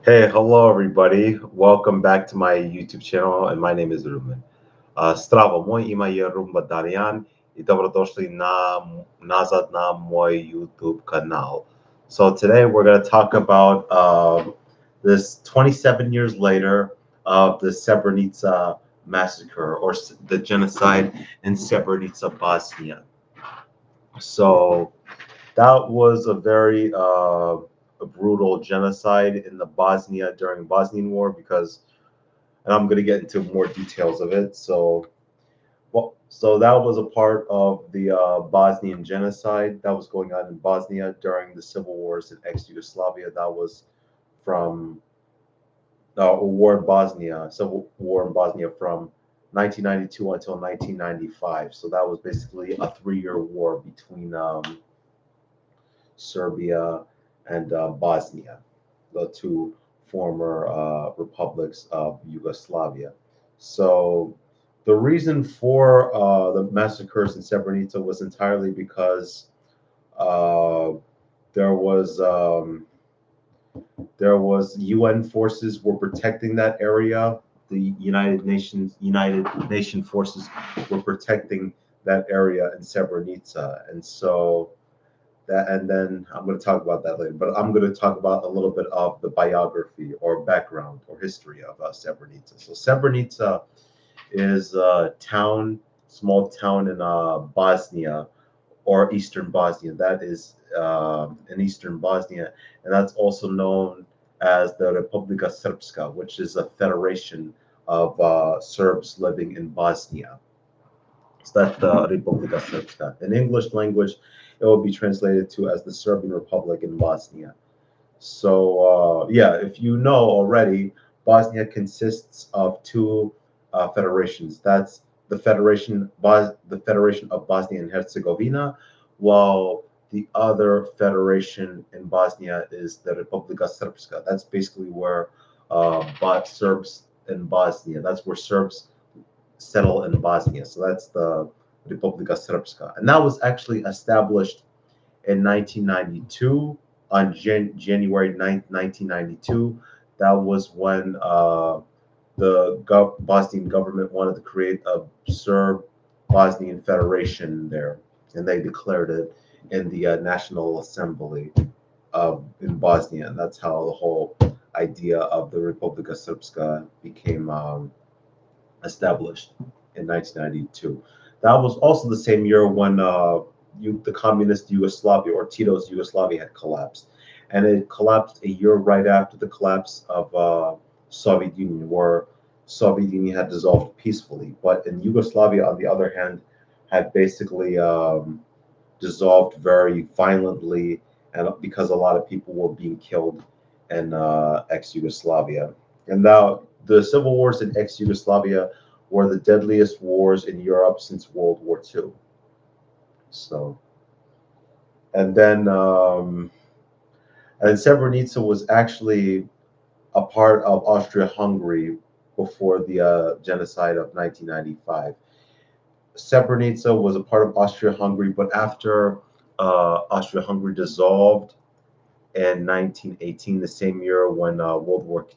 Hey, hello everybody. Welcome back to my YouTube channel and my name is Ruben. Strava, moje ime je Rumba Darijan I dobrodošli nazad na moj YouTube kanal. So today we're going to talk about this 27 years later of the Srebrenica massacre or the genocide in Srebrenica, Bosnia. So that was a very a brutal genocide in the Bosnia during Bosnian War because, and I'm going to get into more details of it. So that was a part of the Bosnian genocide that was going on in Bosnia during the civil wars in ex-Yugoslavia. That was from a war in Bosnia, civil war in Bosnia from 1992 until 1995. So that was basically a 3-year war between Serbia and Bosnia, the two former republics of Yugoslavia. So the reason for the massacres in Srebrenica was entirely because uh, there was um, there was UN forces were protecting that area. The United Nation forces were protecting that area in Srebrenica, and so that, and then I'm going to talk about that later. But I'm going to talk about a little bit of the biography or background or history of Srebrenica. So Srebrenica is a town, small town in Bosnia or Eastern Bosnia. That is in Eastern Bosnia, and that's also known as the Republika Srpska, which is a federation of Serbs living in Bosnia. So that's the Republika Srpska. In English language, it will be translated to as the Serbian Republic in Bosnia. So yeah, if you know already, Bosnia consists of two federations. That's the Federation of Bosnia and Herzegovina, while the other federation in Bosnia is the Republika Srpska. That's basically where Serbs in Bosnia. That's where Serbs settle in Bosnia. So that's the Republika Srpska. And that was actually established in 1992, on January 9th, 1992. That was when the Bosnian government wanted to create a Serb Bosnian Federation there. And they declared it in the National Assembly in Bosnia. And that's how the whole idea of the Republika Srpska became established in 1992. That was also the same year when the communist Yugoslavia or Tito's Yugoslavia had collapsed. And it collapsed a year right after the collapse of Soviet Union, where Soviet Union had dissolved peacefully. But in Yugoslavia, on the other hand, had basically dissolved very violently, and because a lot of people were being killed in ex-Yugoslavia. And now the civil wars in ex-Yugoslavia were the deadliest wars in Europe since World War II. So, and then and Srebrenica was actually a part of Austria-Hungary before the genocide of 1995. Srebrenica was a part of Austria-Hungary, but after Austria-Hungary dissolved in 1918, the same year when World War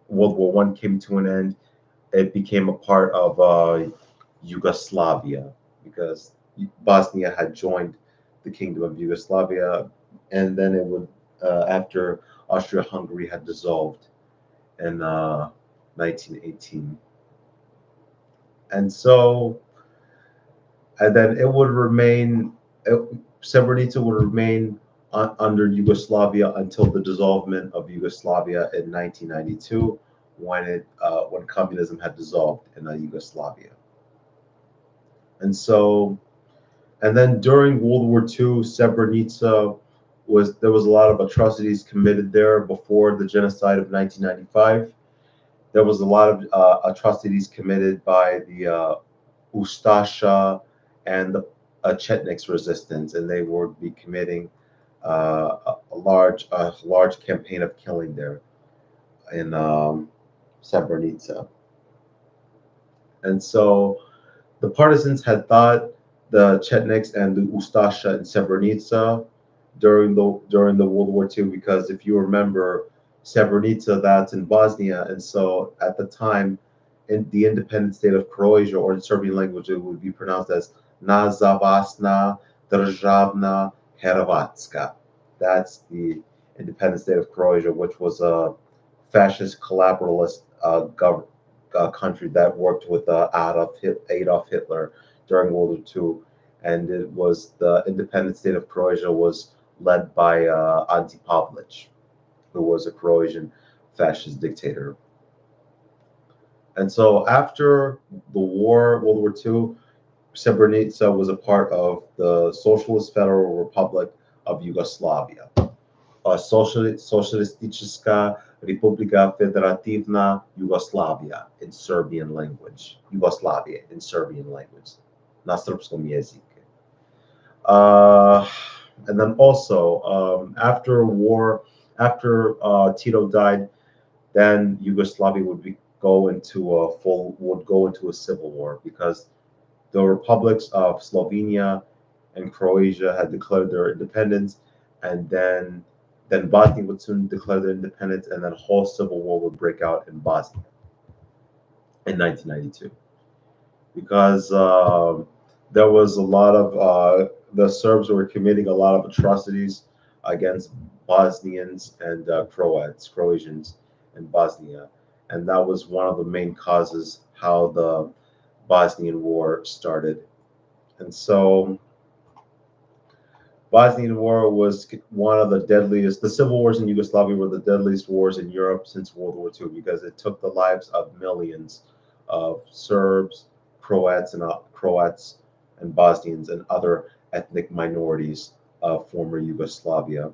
One came to an end, it became a part of Yugoslavia because Bosnia had joined the Kingdom of Yugoslavia, and then it would after Austria-Hungary had dissolved in 1918, and so and then it would remain. Srebrenica would remain under Yugoslavia until the dissolvement of Yugoslavia in 1992, when communism had dissolved in Yugoslavia. And so, and then during World War II, Srebrenica there was a lot of atrocities committed there before the genocide of 1995. There was a lot of atrocities committed by the Ustasha and the Chetniks resistance, and they would be committing a large campaign of killing there in Srebrenica. And so the partisans had thought the Chetniks and the Ustasha in Srebrenica during the World War II, because if you remember, Srebrenica, that's in Bosnia. And so at the time, in the independent state of Croatia, or in Serbian language, it would be pronounced as Nazavasna Državna Hrvatska. That's the independent state of Croatia, which was a fascist collaborativist country that worked with Adolf Hitler during World War II. And it was the independent state of Croatia was led by Ante Pavlic, who was a Croatian fascist dictator. And so after the war, World War II, Srebrenica was a part of the Socialist Federal Republic of Yugoslavia. Socialistička Republika Federativna Jugoslavia in Serbian language. Yugoslavia in Serbian language. Na srpskom jeziku. And then also, after war, after Tito died, then Yugoslavia go into a civil war, because the republics of Slovenia and Croatia had declared their independence, and then Bosnia would soon declare their independence, and then a whole civil war would break out in Bosnia in 1992, because there was a lot of the Serbs were committing a lot of atrocities against Bosnians and Croatians in Bosnia, and that was one of the main causes how the Bosnian War started. And so Bosnian War was one of the deadliest. The civil wars in Yugoslavia were the deadliest wars in Europe since World War II, because it took the lives of millions of Serbs, Croats, and Bosnians and other ethnic minorities of former Yugoslavia.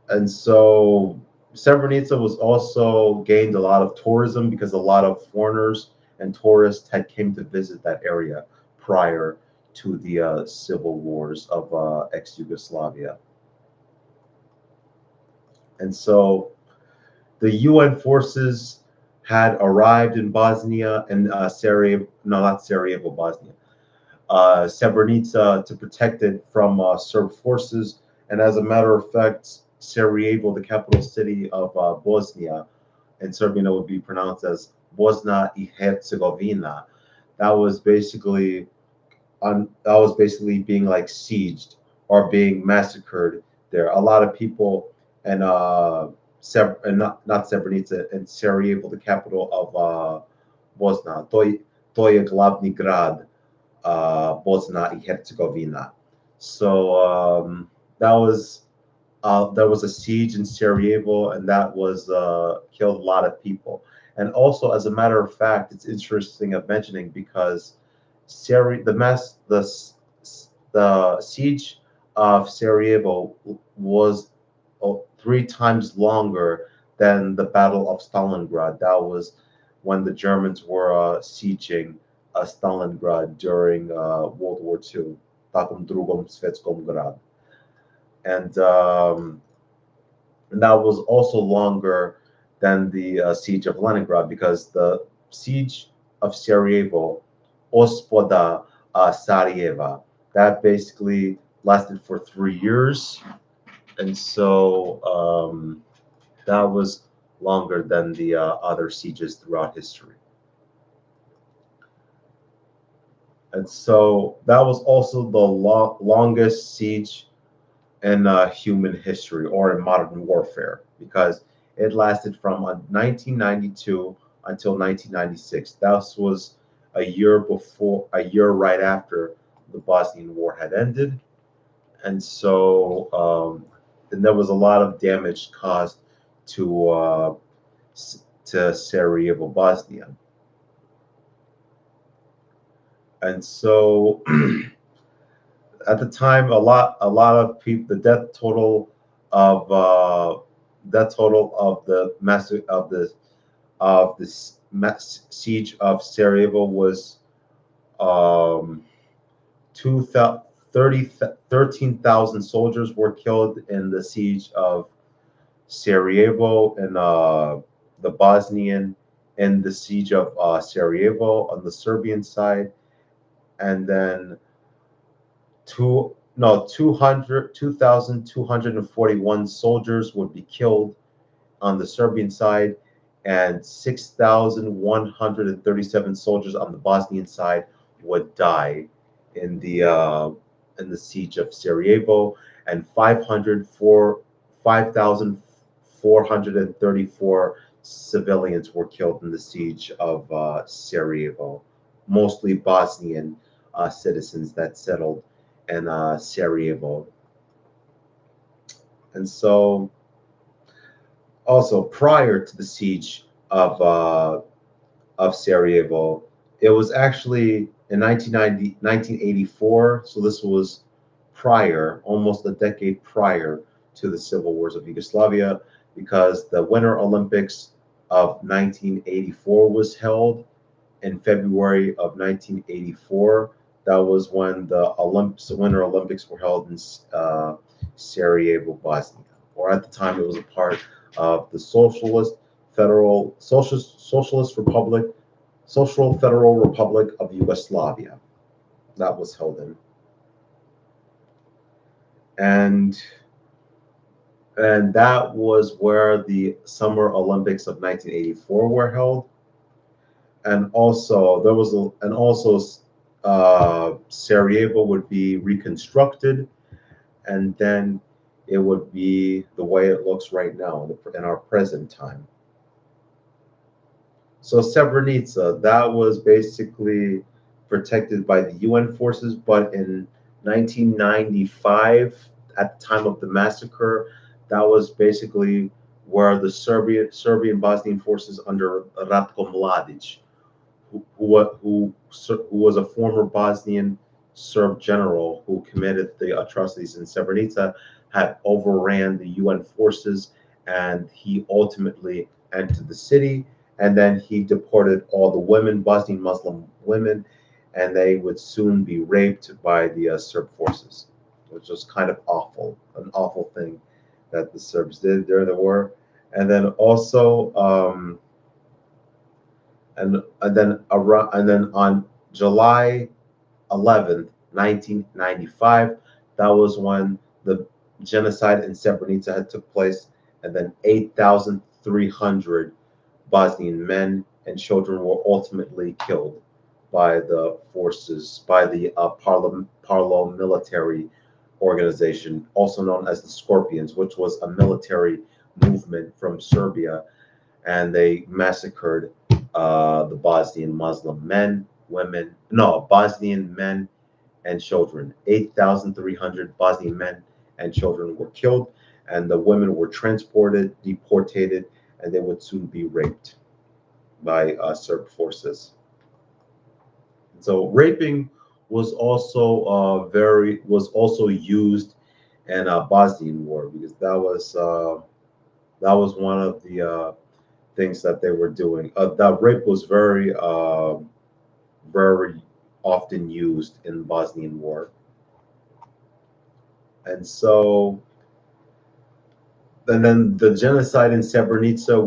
And so Srebrenica was also gained a lot of tourism, because a lot of foreigners and tourists had came to visit that area prior to the civil wars of ex-Yugoslavia. And so the UN forces had arrived in Bosnia and Sarajevo, no, not Sarajevo, Bosnia, Srebrenica, to protect it from Serb forces. And as a matter of fact, Sarajevo, the capital city of Bosnia, in Serbian it would be pronounced as Bosna i Herzegovina. That was basically being like sieged or being massacred there. A lot of people and not Srebrenica, and Sarajevo, the capital of Bosnia. To je glavni grad Bosna i Herzegovina. So there was a siege in Sarajevo, and that was killed a lot of people. And also, as a matter of fact, it's interesting of mentioning, because the siege of Sarajevo was 3 times longer than the Battle of Stalingrad. That was when the Germans were sieging Stalingrad during World War II, Takom drugom svetskom gradu. And that was also longer than the siege of Leningrad, because the siege of Sarajevo, Ospoda Sarajeva, that basically lasted for 3 years. And so that was longer than the other sieges throughout history. And so that was also the longest siege in human history, or in modern warfare, because it lasted from 1992 until 1996. That was a year right after the Bosnian War had ended. And so and there was a lot of damage caused to Sarajevo, Bosnia. And so at the time, a lot of people, the death total of the siege of Sarajevo was 13,000 soldiers were killed in the siege of Sarajevo, and the Bosnian in the siege of Sarajevo on the Serbian side, and then no, 2,241 soldiers would be killed on the Serbian side, and 6,137 soldiers on the Bosnian side would die in the siege of Sarajevo, and 5,434 civilians were killed in the siege of Sarajevo, mostly Bosnian citizens that settled in Sarajevo. And so, also prior to the siege of Sarajevo, it was actually in 1984. So this was prior, almost a decade prior to the civil wars of Yugoslavia, because the Winter Olympics of 1984 was held in February of 1984. That was when the Winter Olympics were held in Sarajevo, Bosnia, or at the time it was a part of the Social Federal Republic of Yugoslavia. That was held in, and that was where the Summer Olympics of 1984 were held. And also there was and also Sarajevo would be reconstructed, and then it would be the way it looks right now in our present time. So Srebrenica, that was basically protected by the UN forces, but in 1995, at the time of the massacre, that was basically where the Serbian Bosnian forces under Ratko Mladic, who was a former Bosnian Serb general who committed the atrocities in Srebrenica, had overran the UN forces, and he ultimately entered the city. And then he deported all the women, Bosnian Muslim women, and they would soon be raped by the Serb forces, which was kind of awful, an awful thing that the Serbs did during the war. And then also, and then on July 11th, 1995, that was when the genocide in Srebrenica had took place, and then 8,300 Bosnian men and children were ultimately killed by the forces, by the paramilitary organization, also known as the Scorpions, which was a military movement from Serbia, and they massacred the Bosnian Muslim men, women, no, Bosnian men and children. 8,300 Bosnian men and children were killed, and the women were transported, deported, and they would soon be raped by Serb forces. So raping was also used in Bosnian War, because that was one of the things that they were doing. That rape was very often used in Bosnian War, and so and then the genocide in Srebrenica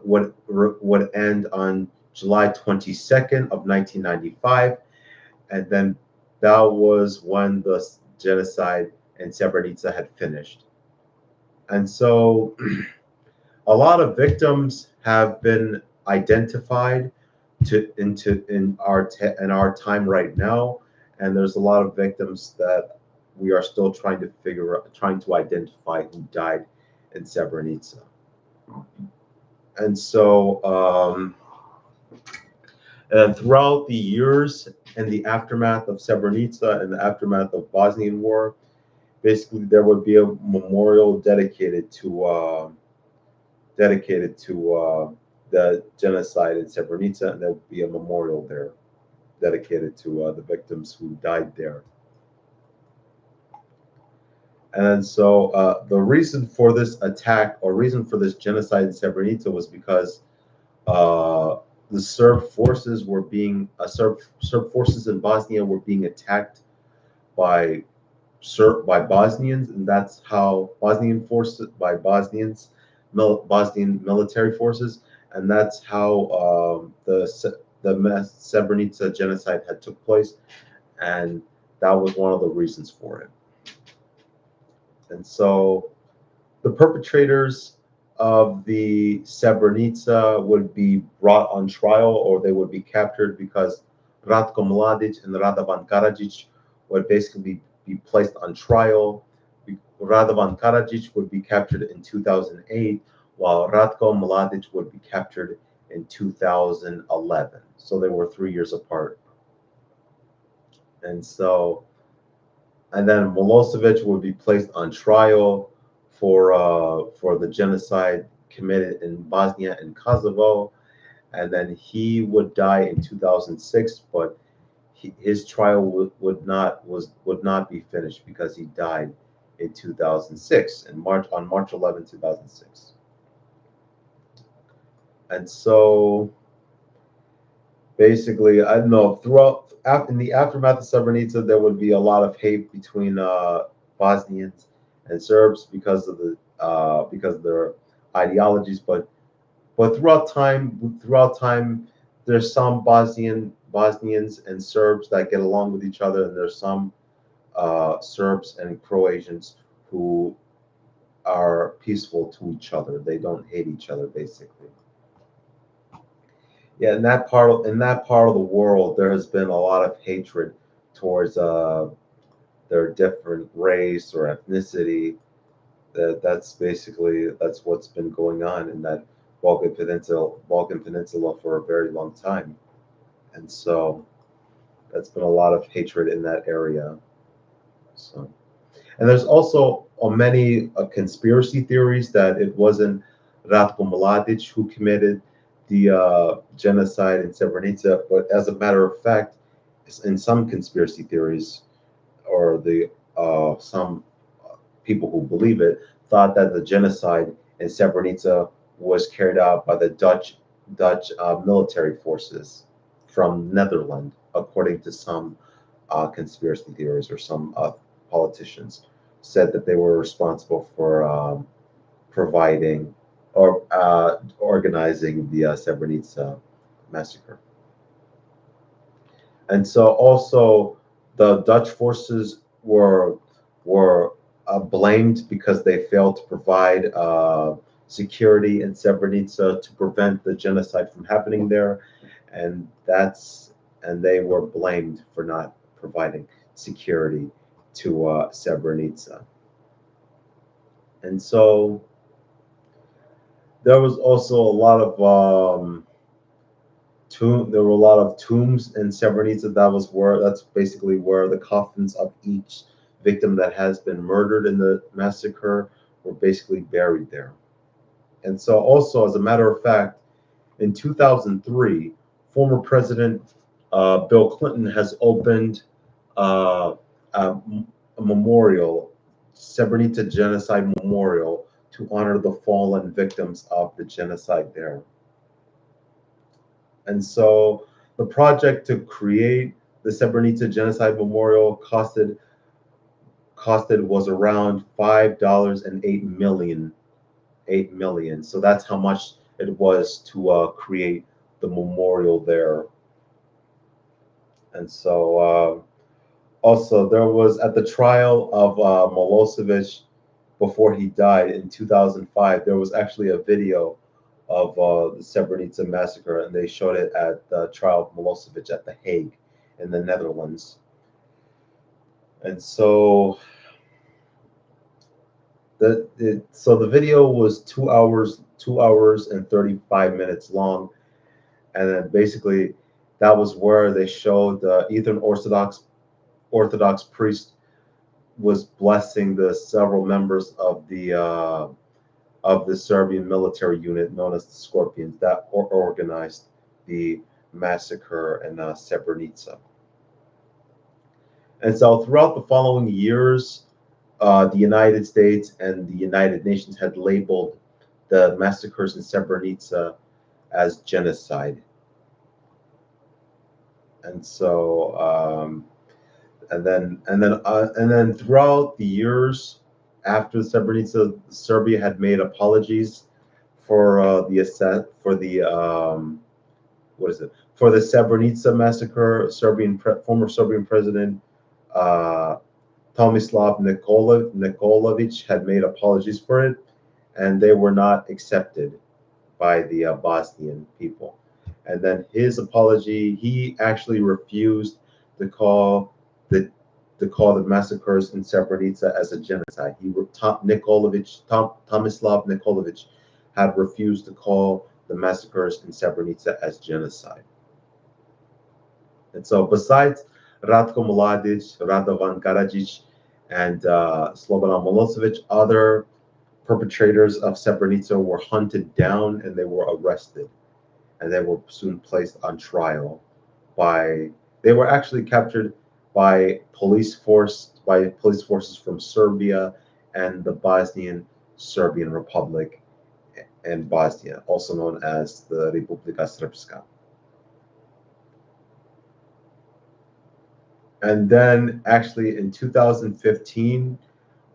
would end on July 22nd of 1995, and then that was when the genocide in Srebrenica had finished. And so a lot of victims have been identified in our time right now, and there's a lot of victims that we are still trying to identify who died in Srebrenica. And so throughout the years in the aftermath of Srebrenica and the aftermath of Bosnian War, basically there would be a memorial dedicated to the genocide in Srebrenica, and there would be a memorial there dedicated to the victims who died there. And so the reason for this attack, or reason for this genocide in Srebrenica, was because the Serb forces in Bosnia were being attacked by Bosnians, and that's how Bosnian military forces, and that's how the Srebrenica genocide had took place, and that was one of the reasons for it. And so the perpetrators of the Srebrenica would be brought on trial, or they would be captured, because Ratko Mladic and Radovan Karadzic would basically be placed on trial. Radovan Karadzic would be captured in 2008, while Ratko Mladic would be captured in 2011. So they were 3 years apart. And so, and then Milosevic would be placed on trial for the genocide committed in Bosnia and Kosovo, and then he would die in 2006. But his trial would not be finished because he died in 2006, in March 11, 2006. And so basically, I don't know, in the aftermath of Srebrenica, there would be a lot of hate between Bosnians and Serbs because of their ideologies. But throughout time, there's some Bosnians and Serbs that get along with each other, and there's some Serbs and Croatians who are peaceful to each other. They don't hate each other, basically. Yeah, in that part of the world, there has been a lot of hatred towards their different race or ethnicity. That's what's been going on in that Balkan Peninsula for a very long time, and so that's been a lot of hatred in that area. So, and there's also many conspiracy theories that it wasn't Ratko Mladic who committed the genocide in Srebrenica, but as a matter of fact, in some conspiracy theories, or the some people who believe it, thought that the genocide in Srebrenica was carried out by the Dutch military forces from Netherlands, according to some conspiracy theories, or some politicians said that they were responsible for providing or organizing the Srebrenica massacre. And so also the Dutch forces were blamed because they failed to provide security in Srebrenica to prevent the genocide from happening there, and they were blamed for not providing security to Srebrenica. And so there was also a lot of there were a lot of tombs in Srebrenica. That's basically where the coffins of each victim that has been murdered in the massacre were basically buried there. And so also, as a matter of fact, in 2003, former President Bill Clinton has opened a memorial, Srebrenica Genocide Memorial, to honor the fallen victims of the genocide there. And so the project to create the Srebrenica Genocide Memorial costed was around $5.08 million. So that's how much it was to create the memorial there. And so also there was, at the trial of Milosevic before he died in 2005, there was actually a video of the Srebrenica massacre, and they showed it at the trial of Milosevic at The Hague in the Netherlands. And so the video was 2 hours and 35 minutes long, and then basically that was where they showed the Eastern Orthodox priest was blessing the several members of the Serbian military unit known as the Scorpions that organized the massacre in Srebrenica. And so throughout the following years, the United States and the United Nations had labeled the massacres in Srebrenica as genocide. And so, and then throughout the years after Srebrenica, Serbia had made apologies for for the Srebrenica massacre. Former Serbian President Tomislav Nikolovic had made apologies for it, and they were not accepted by the Bosnian people. And then his apology, he actually refused to call the massacres in Srebrenica as a genocide. Tomislav Nikolovic had refused to call the massacres in Srebrenica as genocide. And so, besides Ratko Mladic, Radovan Karadzic, and Slobodan Milosevic, other perpetrators of Srebrenica were hunted down and they were arrested, and they were soon placed on trial by. They were actually captured by police forces from Serbia and the Bosnian Serbian Republic and Bosnia, also known as the Republika Srpska. And then, actually, in 2015,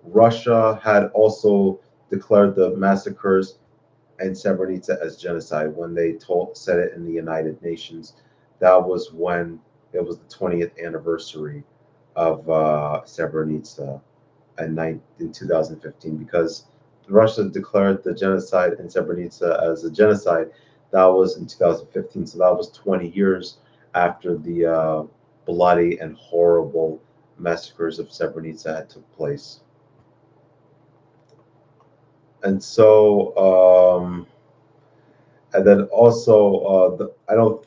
Russia had also declared the massacres in Srebrenica as genocide when they said it in the United Nations. That was when it was the 20th anniversary of Srebrenica in 2015, because Russia declared the genocide in Srebrenica as a genocide. That was in 2015, so that was 20 years after the bloody and horrible massacres of Srebrenica had took place. And so, and then also, I don't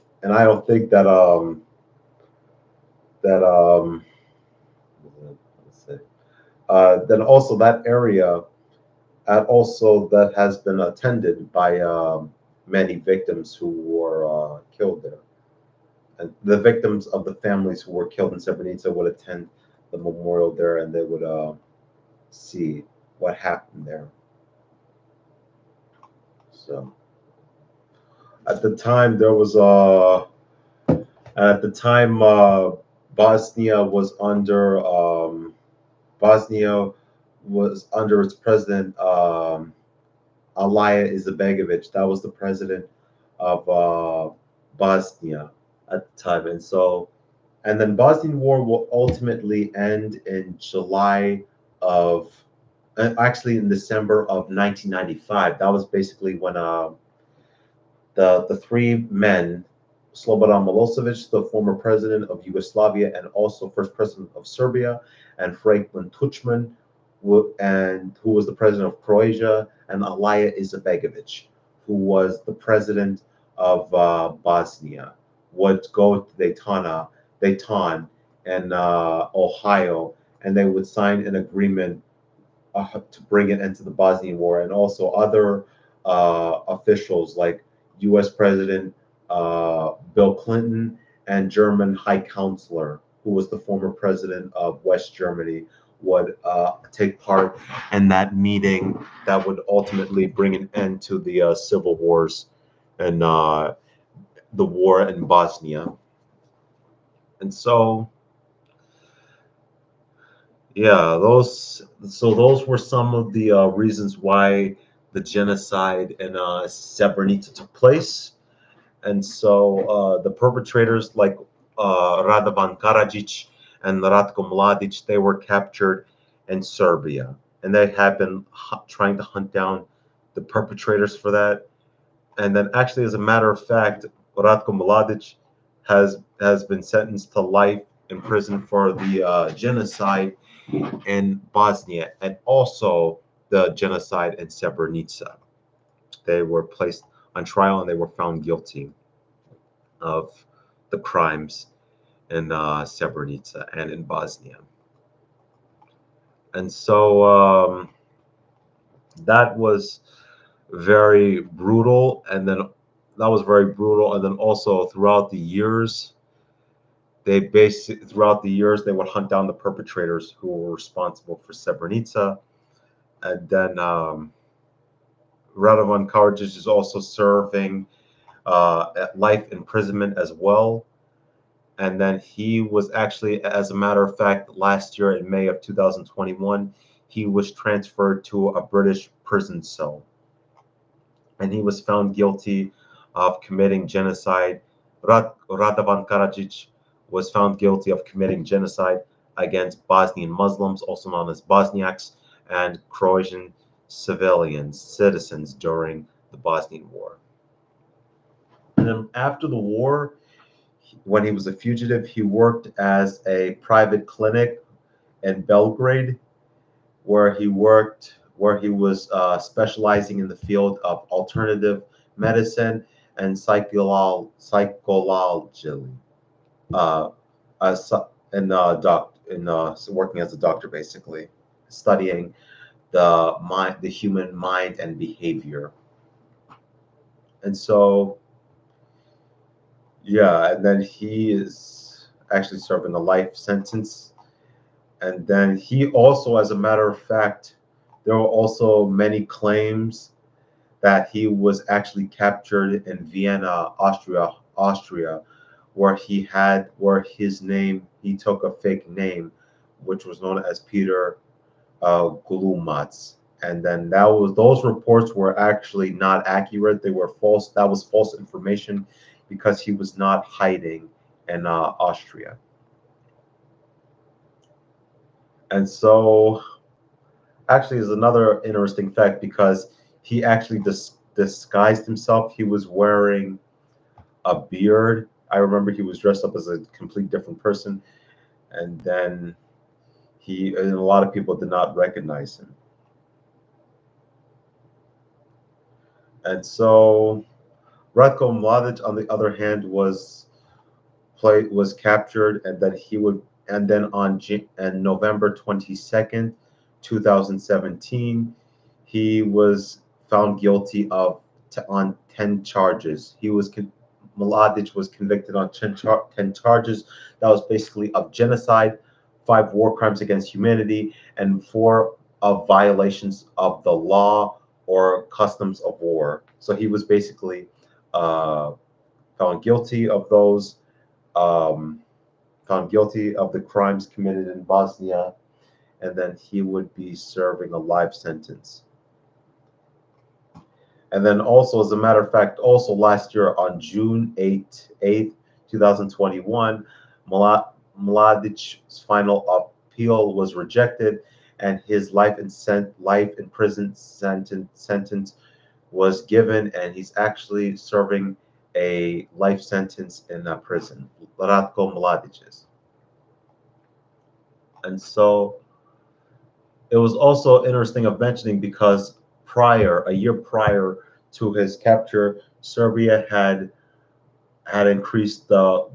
think that that let's say, then also that area, also that has been attended by many victims who were killed there. And the victims of the families who were killed in Srebrenica would attend the memorial there, and they would see what happened there. So at the time, there was at the time Bosnia was under its president Alija Izetbegovic. That was the president of Bosnia at the time, and then Bosnian War will ultimately end in July of, actually in December of 1995. That was basically when the three men, Slobodan Milosevic, the former president of Yugoslavia and also first president of Serbia, and Franklin Tuchman, who was the president of Croatia, and Alija Izetbegovic, who was the president of Bosnia, would go to Dayton, and Ohio, and they would sign an agreement to bring it into the Bosnian War, and also other officials like U.S. President Bill Clinton and German High Counselor, who was the former president of West Germany, would take part in that meeting that would ultimately bring an end to the civil wars and the war in Bosnia. And so, yeah, those were some of the reasons why the genocide in Srebrenica took place. And so the perpetrators like Radovan Karadzic and Ratko Mladic, they were captured in Serbia, and they had been trying to hunt down the perpetrators for that. And then, actually, as a matter of fact, Ratko Mladic has been sentenced to life in prison for the genocide in Bosnia and also the genocide in Srebrenica. They were placed on trial and they were found guilty of the crimes in Srebrenica and in Bosnia. And so that was very brutal. And then also throughout the years, they would hunt down the perpetrators who were responsible for Srebrenica. And then Radovan Karadzic is also serving life imprisonment as well. And then he was actually, as a matter of fact, last year in May of 2021, he was transferred to a British prison cell. And he was found guilty of committing genocide. Radovan Karadzic was found guilty of committing genocide against Bosnian Muslims, also known as Bosniaks, and Croatian citizens during the Bosnian War. And then after the war, when he was a fugitive, he worked as a private clinic in Belgrade, where he was specializing in the field of alternative medicine and psychology, uh, working as a doctor, basically studying the human mind and behavior. And so, yeah, and then he is actually serving a life sentence. And then he also, as a matter of fact, there were also many claims that he was actually captured in Vienna, Austria, where he took a fake name, which was known as Peter Glumatz. And then those reports were actually not accurate. They were false. That was false information because he was not hiding in Austria. And so, actually, is another interesting fact because he actually disguised himself. He was wearing a beard. I remember he was dressed up as a complete different person, and then and a lot of people did not recognize him. And so Ratko Mladic, on the other hand, was captured, and then on November 22nd, 2017, he was found guilty on 10 charges. Mladic was convicted on 10 charges. That was basically of genocide, 5 war crimes against humanity, and 4 of violations of the law or customs of war. So he was basically found guilty of those, found guilty of the crimes committed in Bosnia, and then he would be serving a life sentence. And then also, as a matter of fact, also last year on June 8th, 2021, Mladic's final appeal was rejected, and his life in prison sentence was given, and he's actually serving a life sentence in a prison. Ratko Mladic is. And so it was also interesting of mentioning because a year prior to his capture, Serbia had increased the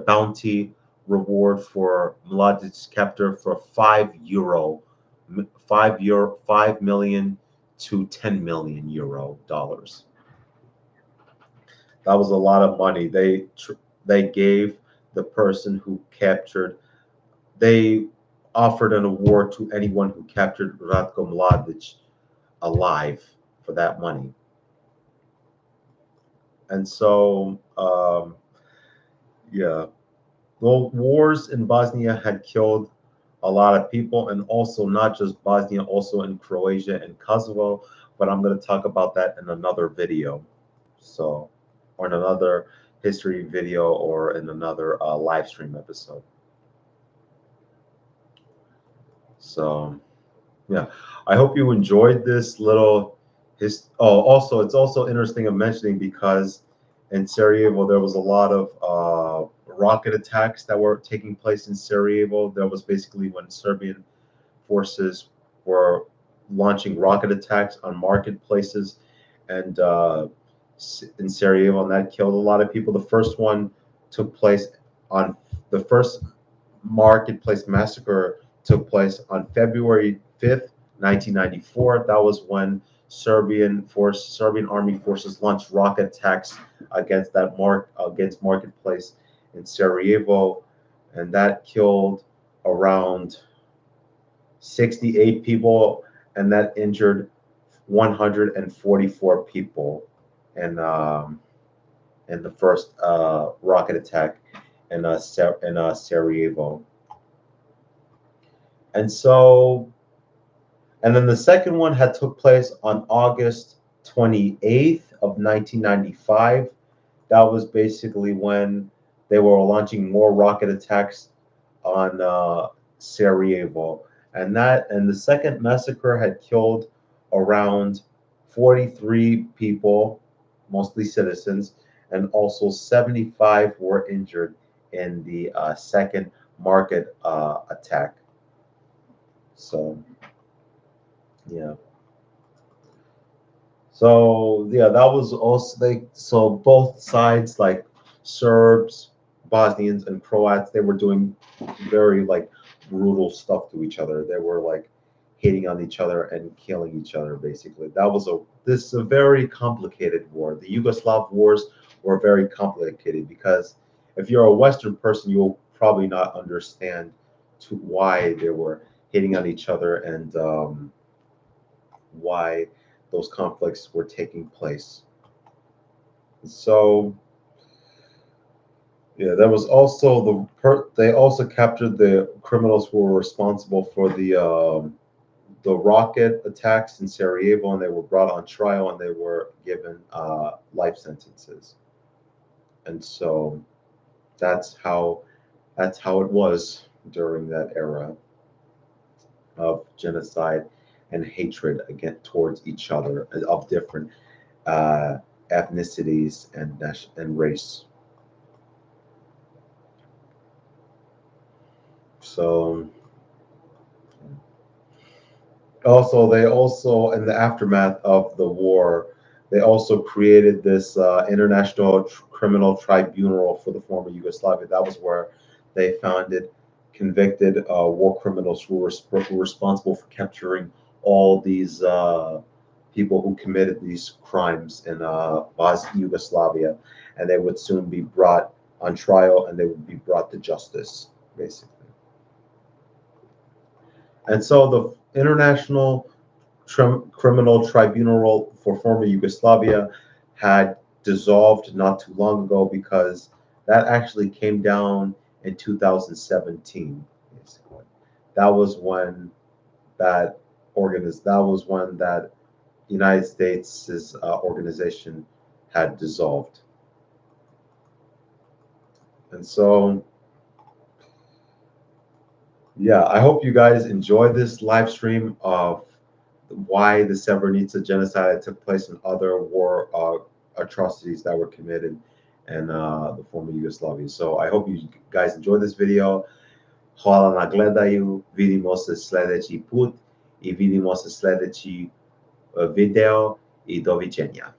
bounty reward for Mladic's capture for €5, 5 million to 10 million euro dollars. That was a lot of money. They gave the person who captured. They offered an award to anyone who captured Ratko Mladic alive for that money. And so, yeah, well, wars in Bosnia had killed a lot of people, and also not just Bosnia, also in Croatia and Kosovo. But I'm going to talk about that in another video, or in another history video, or in another live stream episode. So, yeah, I hope you enjoyed this little also, it's also interesting of mentioning because in Sarajevo there was a lot of rocket attacks that were taking place in Sarajevo. That was basically when Serbian forces were launching rocket attacks on marketplaces and in Sarajevo, and that killed a lot of people. The first one took place on the first marketplace massacre took place on February 5th, 1994. That was when Serbian army forces launched rocket attacks against marketplace in Sarajevo, and that killed around 68 people, and that injured 144 people in the first rocket attack in Sarajevo. And so, and then the second one had took place on August 28th of 1995. That was basically when they were launching more rocket attacks on Sarajevo, and the second massacre had killed around 43 people, mostly citizens, and also 75 were injured in the second market attack. So yeah. So yeah, that was also so both sides, like Serbs, Bosnians, and Croats, they were doing very like brutal stuff to each other. They were like hitting on each other and killing each other basically. That was a very complicated war. The Yugoslav wars were very complicated because if you're a Western person, you'll probably not understand to why they were hitting on each other and why those conflicts were taking place. So yeah, there was also they also captured the criminals who were responsible for the rocket attacks in Sarajevo, and they were brought on trial and they were given life sentences. And so that's how it was during that era of genocide and hatred against towards each other of different uh, ethnicities and race. So also they also in the aftermath of the war, they also created this international criminal tribunal for the former Yugoslavia. That was where they founded convicted war criminals who were responsible for capturing all these people who committed these crimes in Yugoslavia, and they would soon be brought on trial and they would be brought to justice, basically. And so the International Criminal Tribunal for former Yugoslavia had dissolved not too long ago because that actually came down in 2017. Basically, that was when that was when that United States' organization had dissolved. And so yeah, I hope you guys enjoyed this live stream of why the Srebrenica genocide took place and other war atrocities that were committed in the former Yugoslavia. So I hope you guys enjoyed this video. Hvala na gledaju. Vidimo se sljedeći put i vidimo se sljedeći video i doviđenja.